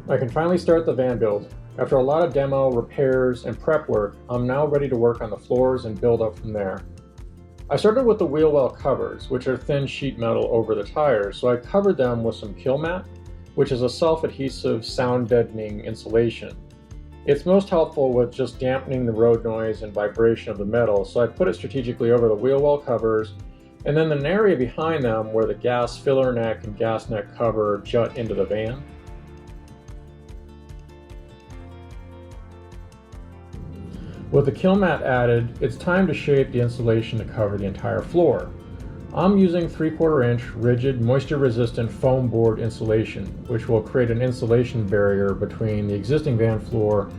I can finally start the van build. After a lot of demo, repairs, and prep work, I'm now ready to work on the floors and build up from there. I started with the wheel well covers, which are thin sheet metal over the tires, so I covered them with some kill mat, which is a self-adhesive, sound-deadening insulation. It's most helpful with just dampening the road noise and vibration of the metal, so I put it strategically over the wheel well covers, and then an area behind them where the gas filler neck and gas neck cover jut into the van. With the kill mat added, it's time to shape the insulation to cover the entire floor. I'm using 3/4 inch rigid moisture-resistant foam board insulation, which will create an insulation barrier between the existing van floor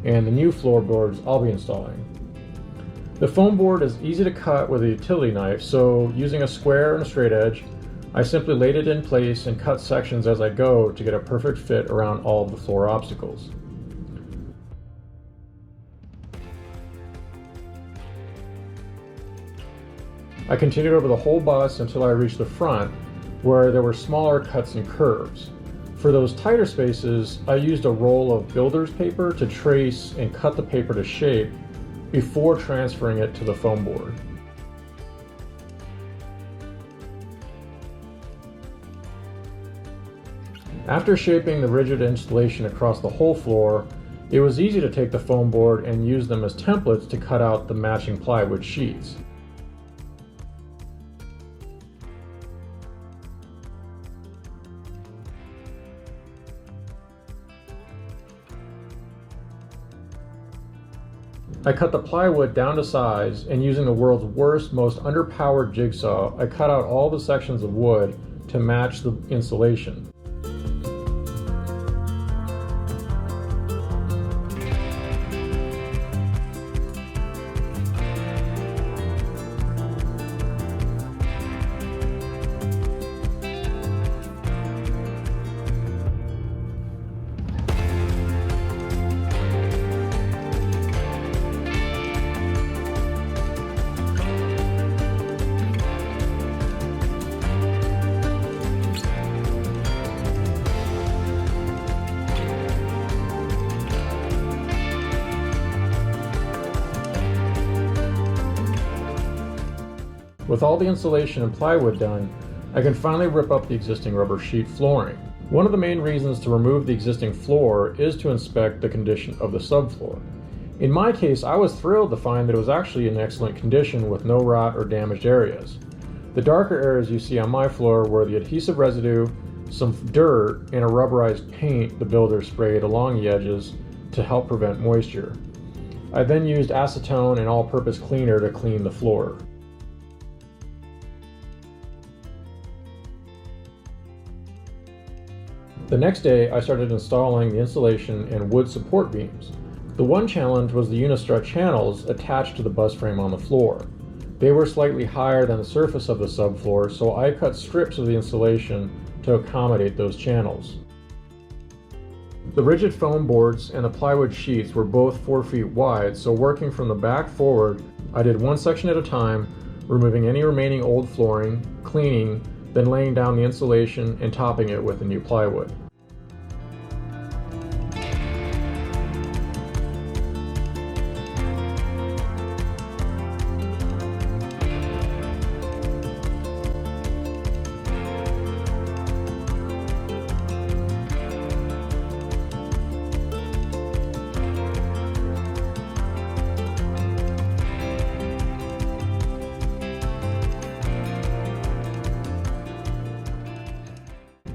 and the new floorboards I'll be installing. The foam board is easy to cut with a utility knife, so using a square and a straight edge, I simply laid it in place and cut sections as I go to get a perfect fit around all of the floor obstacles. I continued over the whole bus until I reached the front, where there were smaller cuts and curves. For those tighter spaces, I used a roll of builder's paper to trace and cut the paper to shape before transferring it to the foam board. After shaping the rigid installation across the whole floor, it was easy to take the foam board and use them as templates to cut out the matching plywood sheets. I cut the plywood down to size, and using the world's worst, most underpowered jigsaw, I cut out all the sections of wood to match the insulation. With all the insulation and plywood done, I can finally rip up the existing rubber sheet flooring. One of the main reasons to remove the existing floor is to inspect the condition of the subfloor. In my case, I was thrilled to find that it was actually in excellent condition with no rot or damaged areas. The darker areas you see on my floor were the adhesive residue, some dirt, and a rubberized paint the builder sprayed along the edges to help prevent moisture. I then used acetone and all-purpose cleaner to clean the floor. The next day, I started installing the insulation and wood support beams. The one challenge was the unistrut channels attached to the bus frame on the floor. They were slightly higher than the surface of the subfloor, so I cut strips of the insulation to accommodate those channels. The rigid foam boards and the plywood sheets were both 4 feet wide, so working from the back forward, I did one section at a time, removing any remaining old flooring, cleaning, then laying down the insulation and topping it with the new plywood.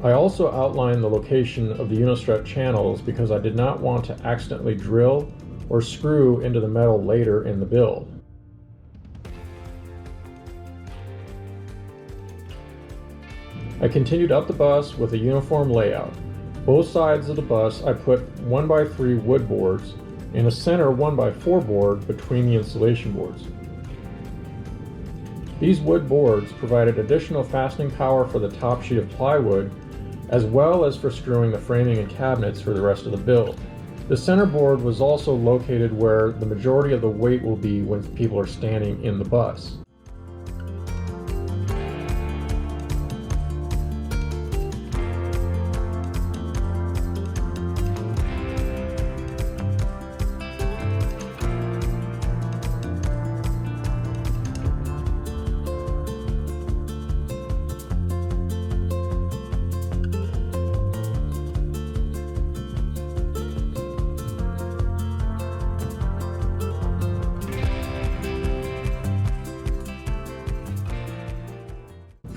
I also outlined the location of the unistrut channels because I did not want to accidentally drill or screw into the metal later in the build. I continued up the bus with a uniform layout. Both sides of the bus I put 1x3 wood boards and a center 1x4 board between the insulation boards. These wood boards provided additional fastening power for the top sheet of plywood, as well as for screwing the framing and cabinets for the rest of the build. The center board was also located where the majority of the weight will be when people are standing in the bus.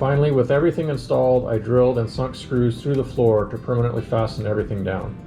Finally, with everything installed, I drilled and sunk screws through the floor to permanently fasten everything down.